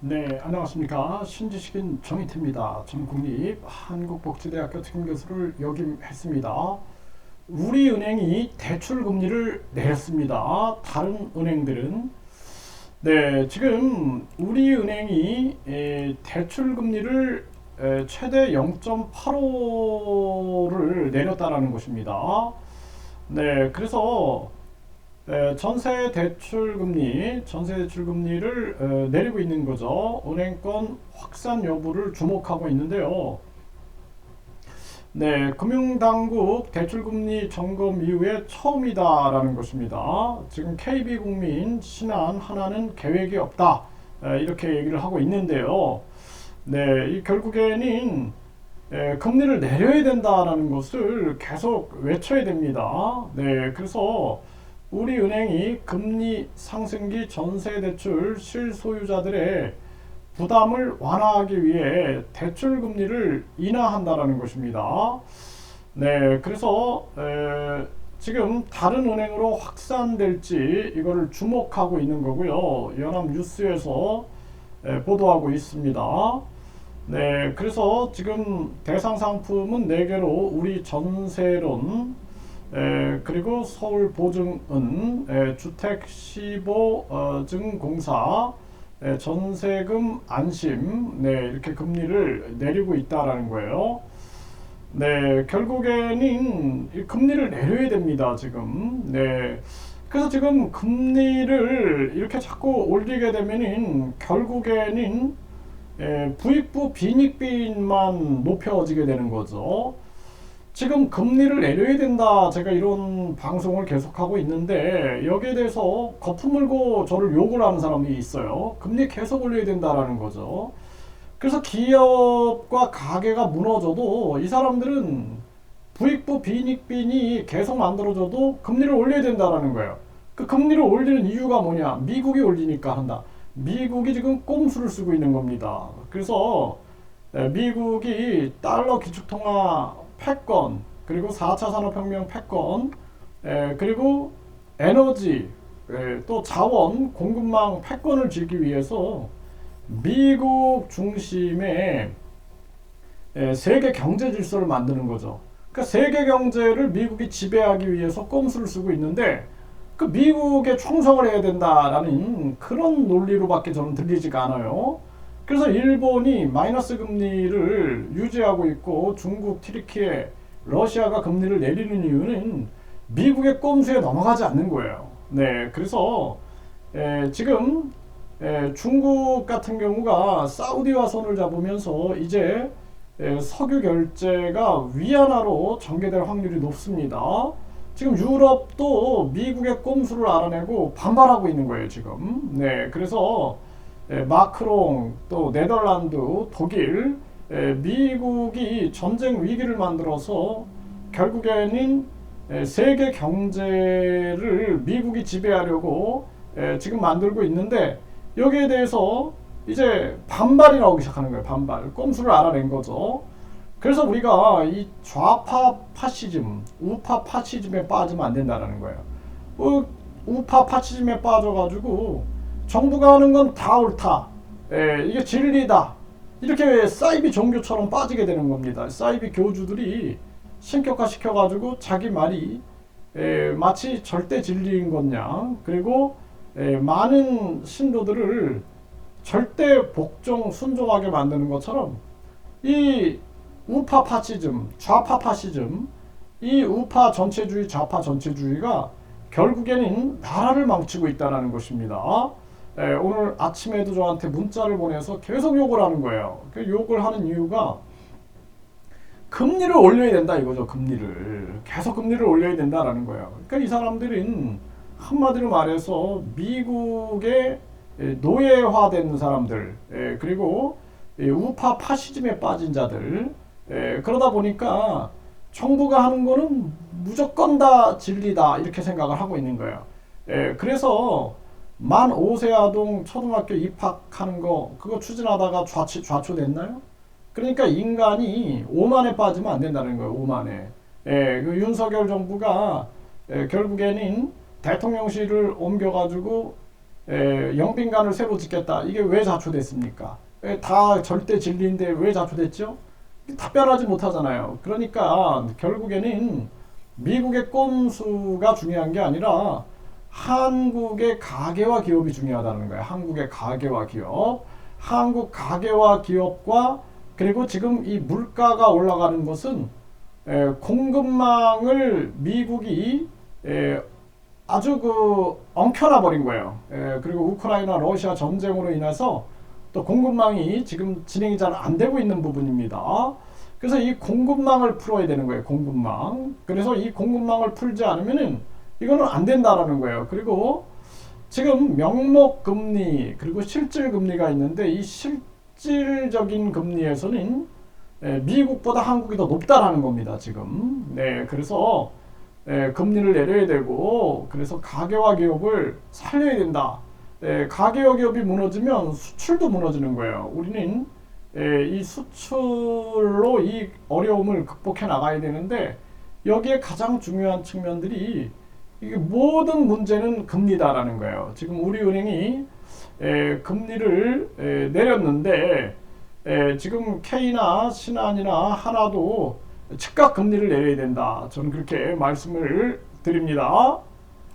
네, 안녕하십니까. 신지식인 정희태입니다. 전 국립 한국복지대학교 특임교수를 역임했습니다. 우리은행이 대출금리를 내렸습니다. 다른 은행들은 지금 우리은행이 대출금리를 최대 0.85를 내렸다라는 것입니다. 그래서 전세 대출 금리를 내리고 있는 거죠. 은행권 확산 여부를 주목하고 있는데요. 금융당국 대출금리 점검 이후에 처음이다라는 것입니다. 지금 KB국민, 신한, 하나는 계획이 없다, 이렇게 얘기를 하고 있는데요. 이 결국에는 금리를 내려야 된다라는 것을 계속 외쳐야 됩니다. 그래서 우리은행이 금리 상승기 전세대출 실소유자들의 부담을 완화하기 위해 대출 금리를 인하한다라는 것입니다. 그래서 지금 다른 은행으로 확산될지 이거를 주목하고 있는 거고요. 연합뉴스에서 보도하고 있습니다. 그래서 지금 대상 상품은 4개로 우리 전세론, 그리고 서울보증은, 주택시보증공사, 전세금 안심, 이렇게 금리를 내리고 있다라는 거예요. 결국에는 이 금리를 내려야 됩니다, 지금. 그래서 지금 금리를 이렇게 자꾸 올리게 되면은 결국에는 부익부 빈익빈만 높여지게 되는 거죠. 지금 금리를 내려야 된다, 제가 이런 방송을 계속하고 있는데 여기에 대해서 거품 물고 저를 욕을 하는 사람이 있어요. 금리 계속 올려야 된다라는 거죠. 그래서 기업과 가게가 무너져도 이 사람들은 부익부 빈익빈이 계속 만들어져도 금리를 올려야 된다라는 거예요. 그 금리를 올리는 이유가 뭐냐? 미국이 올리니까 한다. 미국이 지금 꼼수를 쓰고 있는 겁니다. 그래서 미국이 달러 기축통화 패권, 그리고 4차 산업혁명 패권, 그리고 에너지, 또 자원 공급망 패권을 쥐기 위해서 미국 중심의 세계 경제 질서를 만드는 거죠. 그러니까 세계 경제를 미국이 지배하기 위해서 꼼수를 쓰고 있는데 그 미국에 충성을 해야 된다라는 그런 논리로밖에 저는 들리지가 않아요. 그래서 일본이 마이너스 금리를 유지하고 있고 중국, 튀르키예, 러시아가 금리를 내리는 이유는 미국의 꼼수에 넘어가지 않는 거예요. 그래서 지금 중국 같은 경우가 사우디와 손을 잡으면서 이제 석유 결제가 위안화로 전개될 확률이 높습니다. 지금 유럽도 미국의 꼼수를 알아내고 반발하고 있는 거예요, 지금. 그래서 마크롱, 또 네덜란드, 독일, 미국이 전쟁 위기를 만들어서 결국에는 세계 경제를 미국이 지배하려고 지금 만들고 있는데 여기에 대해서 이제 반발이 나오기 시작하는 거예요. 반발. 꼼수를 알아낸 거죠. 그래서 우리가 이 좌파 파시즘, 우파 파시즘에 빠지면 안 된다는 거예요. 우파 파시즘에 빠져가지고 정부가 하는 건 다 옳다, 이게 진리다, 이렇게 사이비 종교처럼 빠지게 되는 겁니다. 사이비 교주들이 신격화 시켜가지고 자기 말이 마치 절대 진리인 것냥, 그리고 많은 신도들을 절대 복종 순종하게 만드는 것처럼 이 우파 파시즘, 좌파 파시즘, 이 우파 전체주의, 좌파 전체주의가 결국에는 나라를 망치고 있다는 것입니다. 오늘 아침에도 저한테 문자를 보내서 계속 욕을 하는 거예요. 그 욕을 하는 이유가 금리를 올려야 된다 이거죠. 금리를 계속 금리를 올려야 된다라는 거예요. 그러니까 이 사람들은 한마디로 말해서 미국의 노예화된 사람들, 그리고 우파 파시즘에 빠진 자들, 그러다 보니까 정부가 하는 거는 무조건 다 진리다 이렇게 생각을 하고 있는 거예요. 그래서 만 5세 아동 초등학교 입학하는 거 그거 추진하다가 좌초됐나요? 그러니까 인간이 오만에 빠지면 안 된다는 거예요. 오만에. 그 윤석열 정부가 결국에는 대통령실을 옮겨가지고 영빈관을 새로 짓겠다. 이게 왜 자초됐습니까? 다 절대 진리인데 왜 자초됐죠? 답변하지 못하잖아요. 그러니까 결국에는 미국의 꼼수가 중요한 게 아니라 한국의 가계와 기업이 중요하다는 거예요. 한국의 가계와 기업. 한국 가계와 기업과 그리고 지금 이 물가가 올라가는 것은 공급망을 미국이 아주 엉켜놔 버린 거예요. 그리고 우크라이나 러시아 전쟁으로 인해서 또 공급망이 지금 진행이 잘 안 되고 있는 부분입니다. 그래서 이 공급망을 풀어야 되는 거예요. 공급망. 그래서 이 공급망을 풀지 않으면은 이거는 안 된다라는 거예요. 그리고 지금 명목 금리 그리고 실질 금리가 있는데 이 실질적인 금리에서는 미국보다 한국이 더 높다라는 겁니다. 지금. 네, 그래서 금리를 내려야 되고 그래서 가계와 기업을 살려야 된다. 가계와 기업이 무너지면 수출도 무너지는 거예요. 우리는 이 수출로 이 어려움을 극복해 나가야 되는데 여기에 가장 중요한 측면들이 이게 모든 문제는 금리다라는 거예요. 지금 우리은행이 금리를 내렸는데 지금 K나 신한이나 하나도 즉각 금리를 내려야 된다. 저는 그렇게 말씀을 드립니다.